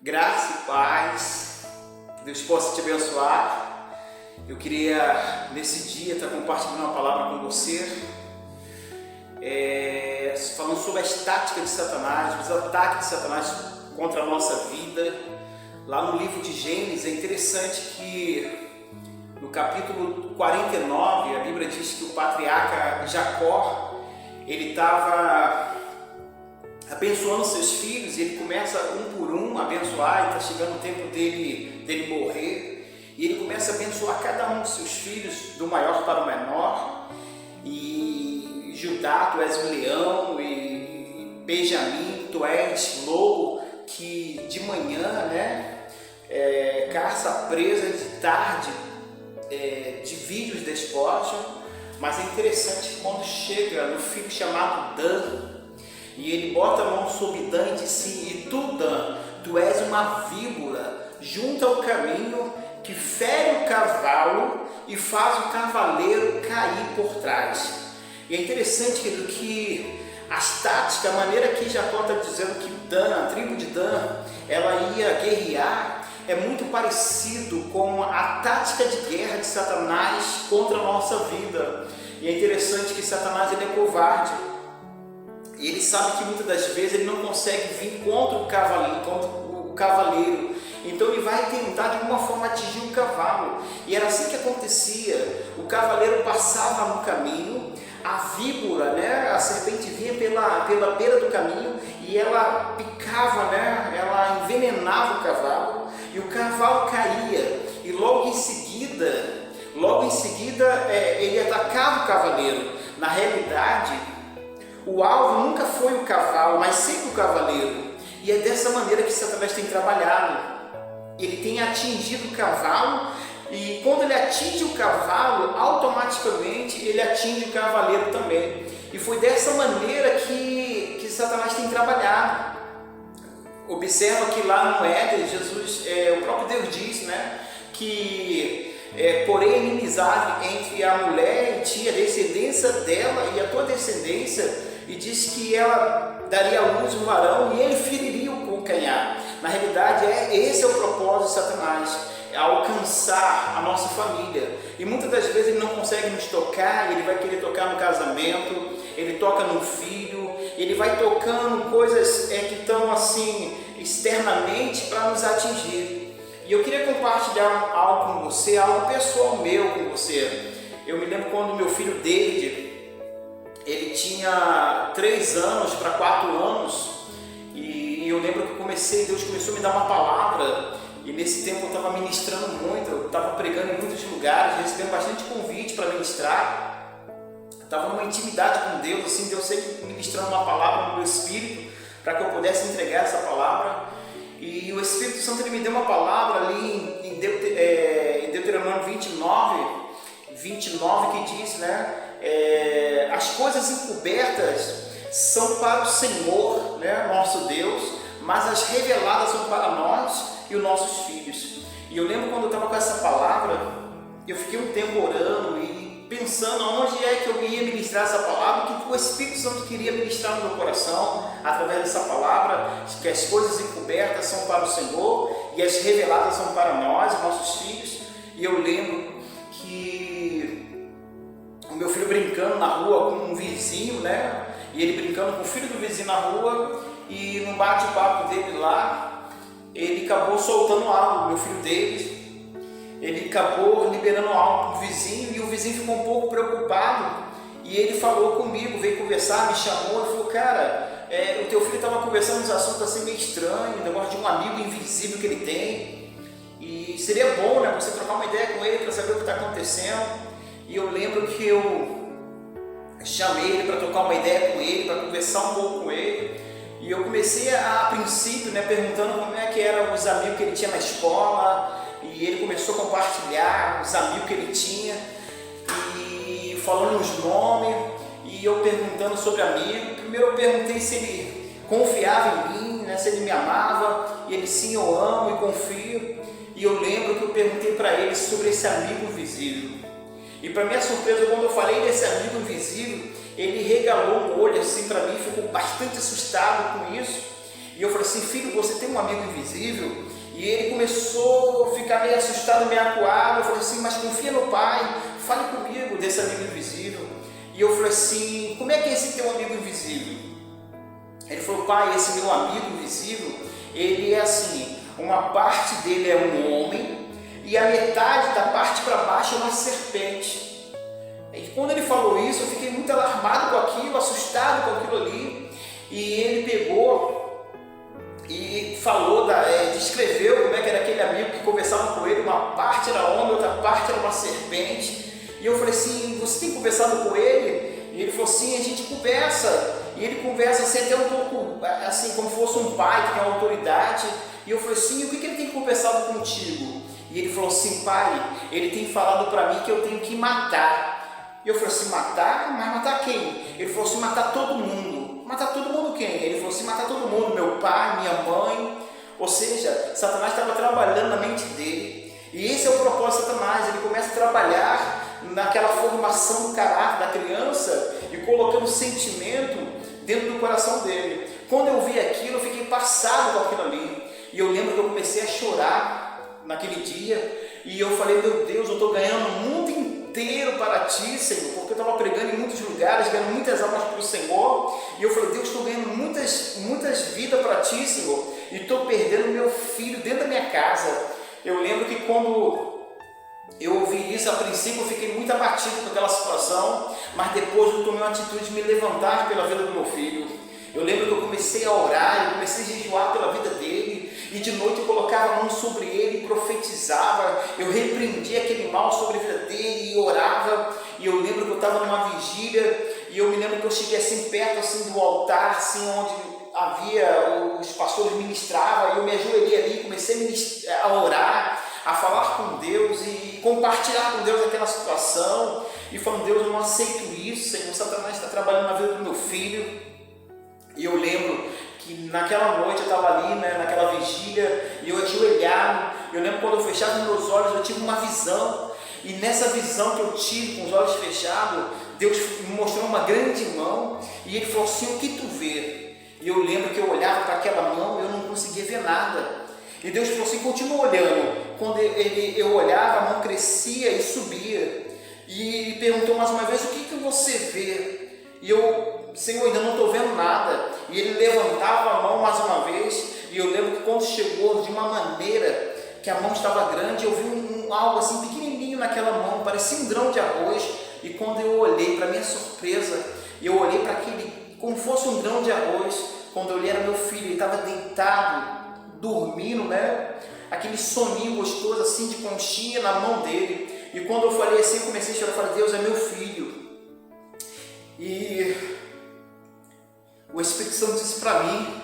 Graça e paz, que Deus possa te abençoar. Eu queria nesse dia estar compartilhando uma palavra com você, falando sobre as táticas de Satanás, os ataques de Satanás contra a nossa vida. Lá no livro de Gênesis é interessante que no capítulo 49 a Bíblia diz que o patriarca Jacó, ele estava abençoando seus filhos, e ele começa um por um a abençoar, e está chegando o tempo dele morrer, e ele começa a abençoar cada um dos seus filhos, do maior para o menor. E Judá, tu és um leão, e Benjamim, tu és lobo que de manhã, caça a presa, de tarde divide os despojos. Mas é interessante que quando chega no filho chamado Dan, e ele bota a mão sobre Dan e diz assim: e tu, Dan, tu és uma víbora junto ao caminho, que fere o cavalo e faz o cavaleiro cair por trás. E é interessante, querido, que as táticas, a maneira que Jacó está dizendo que Dan, a tribo de Dan, ela ia guerrear, é muito parecido com a tática de guerra de Satanás contra a nossa vida. E é interessante que Satanás, ele é covarde. E ele sabe que muitas das vezes ele não consegue vir contra o cavaleiro. Então ele vai tentar de alguma forma atingir o cavalo. E era assim que acontecia. O cavaleiro passava no caminho, a víbora, a serpente vinha pela beira do caminho, e ela picava, ela envenenava o cavalo, e o cavalo caía. E logo em seguida ele atacava o cavaleiro. Na realidade, o alvo nunca foi o cavalo, mas sempre o cavaleiro. E é dessa maneira que Satanás tem trabalhado. Ele tem atingido o cavalo, e quando ele atinge o cavalo, automaticamente ele atinge o cavaleiro também. E foi dessa maneira que Satanás tem trabalhado. Observa que lá no Éden, Jesus, o próprio Deus diz, que porém inimizade entre a mulher e ti, a descendência dela e a tua descendência, e diz que ela daria à luz um varão e ele feriria o calcanhar. Na realidade, esse é o propósito de Satanás, é alcançar a nossa família. E muitas das vezes ele não consegue nos tocar, ele vai querer tocar no casamento, ele toca no filho, ele vai tocando coisas que estão assim externamente para nos atingir. E eu queria compartilhar algo com você, algo pessoal meu com você. Eu me lembro quando meu filho David, ele tinha 3 anos para 4 anos, e eu lembro que Deus começou a me dar uma palavra, e nesse tempo eu estava ministrando muito, eu estava pregando em muitos lugares, recebendo bastante convite para ministrar, estava numa intimidade com Deus, assim, Deus sempre ministrando uma palavra no meu espírito, para que eu pudesse entregar essa palavra. E o Espírito Santo, ele me deu uma palavra ali em Deuteronômio 29, que diz, as coisas encobertas são para o Senhor, nosso Deus, mas as reveladas são para nós e os nossos filhos. E eu lembro quando eu estava com essa palavra, eu fiquei um tempo orando e pensando aonde é que eu ia ministrar essa palavra, que o Espírito Santo queria ministrar no meu coração através dessa palavra, que as coisas encobertas são para o Senhor e as reveladas são para nós, nossos filhos. E eu lembro que o meu filho brincando na rua com um vizinho, e ele brincando com o filho do vizinho na rua, e no bate-papo dele lá, ele acabou soltando algo, meu filho David. Ele acabou liberando algo para o vizinho, e o vizinho ficou um pouco preocupado, e ele falou comigo, veio conversar, me chamou e falou: cara, o teu filho estava conversando uns assuntos assim meio estranhos, um negócio de um amigo invisível que ele tem, e seria bom, você trocar uma ideia com ele para saber o que está acontecendo. E eu lembro que eu chamei ele para trocar uma ideia com ele, para conversar um pouco com ele, e eu comecei a princípio, perguntando como é que eram os amigos que ele tinha na escola. E ele começou a compartilhar os amigos que ele tinha, e falando os nomes, e eu perguntando sobre amigo. Primeiro eu perguntei se ele confiava em mim, se ele me amava, e ele: sim, eu amo e confio. E eu lembro que eu perguntei para ele sobre esse amigo invisível. E para minha surpresa, quando eu falei desse amigo invisível, ele regalou um olho assim para mim, ficou bastante assustado com isso. E eu falei assim, filho, você tem um amigo invisível? E ele começou a ficar meio assustado, meio acuado. Eu falei assim, mas confia no Pai, fale comigo desse amigo invisível. E eu falei assim, como é que é esse teu amigo invisível? Ele falou, pai, esse meu amigo invisível, ele é assim, uma parte dele é um homem e a metade da parte para baixo é uma serpente. E quando ele falou isso, eu fiquei muito alarmado com aquilo, assustado com aquilo ali. E ele pegou e falou, descreveu como é que era aquele amigo que conversava com ele, uma parte era homem, outra parte era uma serpente. E eu falei assim, você tem conversado com ele? E ele falou assim, a gente conversa. E ele conversa assim até um pouco, assim, como se fosse um pai que tem autoridade. E eu falei assim, o que ele tem conversado contigo? E ele falou assim, pai, ele tem falado para mim que eu tenho que matar. E eu falei assim, matar? Mas matar quem? Ele falou assim, matar todo mundo. Matar todo mundo quem? Ele falou assim, matar todo mundo, meu pai, minha mãe. Ou seja, Satanás estava trabalhando na mente dele. E esse é o propósito de Satanás, ele começa a trabalhar naquela formação do caráter da criança e colocando sentimento dentro do coração dele. Quando eu vi aquilo, eu fiquei passado com aquilo ali. E eu lembro que eu comecei a chorar naquele dia. E eu falei, meu Deus, eu estou ganhando o mundo inteiro para ti, Senhor. Porque eu estava pregando em muitos lugares, ganhando muitas almas para o Senhor. E eu falei, Deus, estou ganhando muitas vidas para ti, Senhor. E estou perdendo meu filho dentro da minha casa. Eu lembro que quando eu ouvi isso, a princípio eu fiquei muito abatido com aquela situação, mas depois eu tomei uma atitude de me levantar pela vida do meu filho. Eu lembro que eu comecei a orar, eu comecei a jejuar pela vida dele, e de noite eu colocava a mão sobre ele e profetizava, eu repreendia aquele mal sobre a vida dele e orava. E eu lembro que eu estava numa vigília, e eu me lembro que eu cheguei assim perto assim, do altar, assim, onde havia, os pastores ministravam, e eu me ajoelhei ali, comecei a orar, a falar com Deus e compartilhar com Deus aquela situação, e falando, Deus, eu não aceito isso, Senhor, Satanás está trabalhando na vida do meu filho. E eu lembro que naquela noite eu estava ali, naquela vigília, e eu ajoelhado. Eu lembro quando eu fechava os meus olhos, eu tive uma visão, e nessa visão que eu tive com os olhos fechados, Deus me mostrou uma grande mão, e Ele falou assim, o que tu vê? E eu lembro que eu olhava para aquela mão e eu não conseguia ver nada. E Deus falou assim, continua olhando. Quando eu olhava, a mão crescia e subia. E perguntou mais uma vez, o que você vê? E eu, Senhor, ainda não estou vendo nada. E ele levantava a mão mais uma vez. E eu lembro que quando chegou de uma maneira que a mão estava grande, eu vi algo assim pequenininho naquela mão, parecia um grão de arroz. E quando eu olhei, para minha surpresa, eu olhei para aquele, como fosse um grão de arroz. Quando eu olhei, era meu filho, ele estava deitado, dormindo, aquele soninho gostoso assim de conchinha na mão dele. E quando eu falei assim, eu comecei a chorar, eu falei, Deus, é meu filho. E o Espírito Santo disse para mim,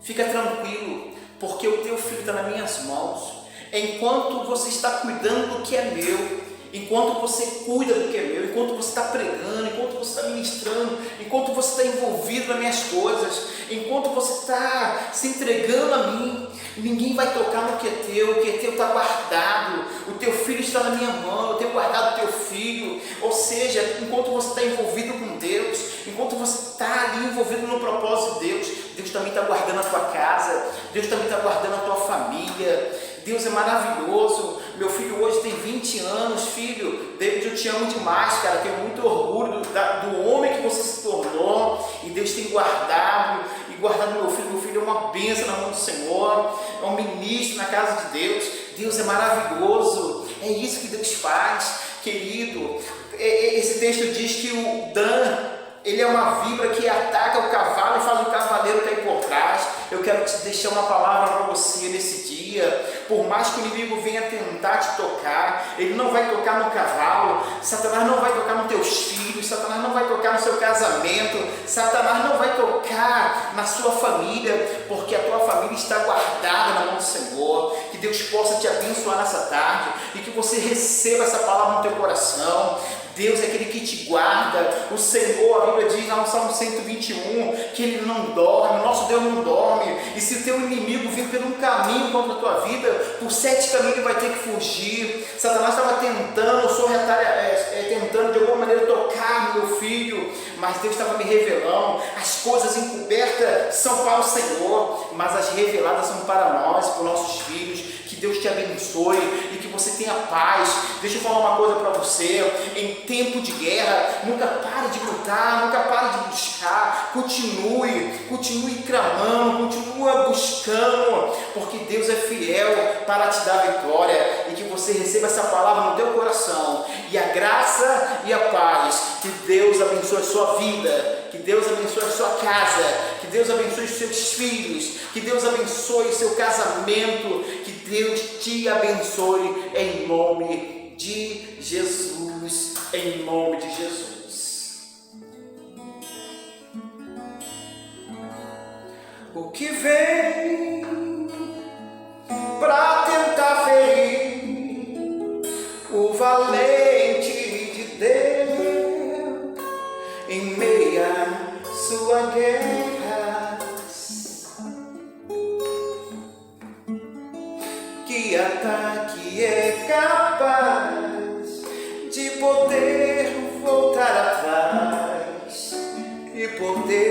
fica tranquilo, porque o teu filho está nas minhas mãos. Enquanto você está cuidando do que é meu, enquanto você cuida do que é meu, enquanto você está pregando, enquanto você está ministrando, enquanto você está envolvido nas minhas coisas, enquanto você está se entregando a mim, ninguém vai tocar no que é teu está guardado, o teu filho está na minha mão, eu tenho guardado o teu filho. Ou seja, enquanto você está envolvido com Deus, enquanto você está ali envolvido no propósito de Deus, Deus também está guardando a tua casa, Deus também está guardando a tua família. Deus é maravilhoso. Meu filho hoje tem 20 anos, filho. David, eu te amo demais, cara. Tenho muito orgulho do homem que você se tornou. E Deus tem guardado meu filho. Meu filho é uma bênção na mão do Senhor. É um ministro na casa de Deus. Deus é maravilhoso. É isso que Deus faz, querido. Esse texto diz que o Dan, ele é uma víbora que ataca o cavalo e faz o cavaleiro cair por trás. Eu quero te deixar uma palavra para você nesse dia. Por mais que o inimigo venha tentar te tocar, ele não vai tocar no cavalo. Satanás não vai tocar nos teus filhos. Satanás não vai tocar no seu casamento. Satanás não vai tocar na sua família, porque a tua família está guardada na mão do Senhor. Que Deus possa te abençoar nessa tarde e que você receba essa palavra no teu coração. Deus é aquele que te guarda. O Senhor, a Bíblia diz lá no Salmo 121, que Ele não dorme, o nosso Deus não dorme. E se o teu inimigo vir por um caminho contra a tua vida, por 7 caminhos ele vai ter que fugir. Satanás estava tentando, o Senhor tentando de alguma maneira tocar meu filho, mas Deus estava me revelando. As coisas encobertas são para o Senhor, mas as reveladas são para nós, para os nossos filhos. Que Deus te abençoe e que você tenha paz. Deixa eu falar uma coisa para você: em tempo de guerra, nunca pare de lutar, nunca pare de buscar. Continue clamando, continue buscando, porque Deus é fiel para te dar vitória. E que você receba essa palavra no teu coração, e a graça e a paz. Que Deus abençoe a sua vida, que Deus abençoe a sua casa, que Deus abençoe os seus filhos, que Deus abençoe o seu casamento, que Deus te abençoe em nome de Jesus, em nome de Jesus. O que vem para tentar ferir o valente de Deus em meia sua guerra? Que ataque é capaz de poder voltar atrás e poder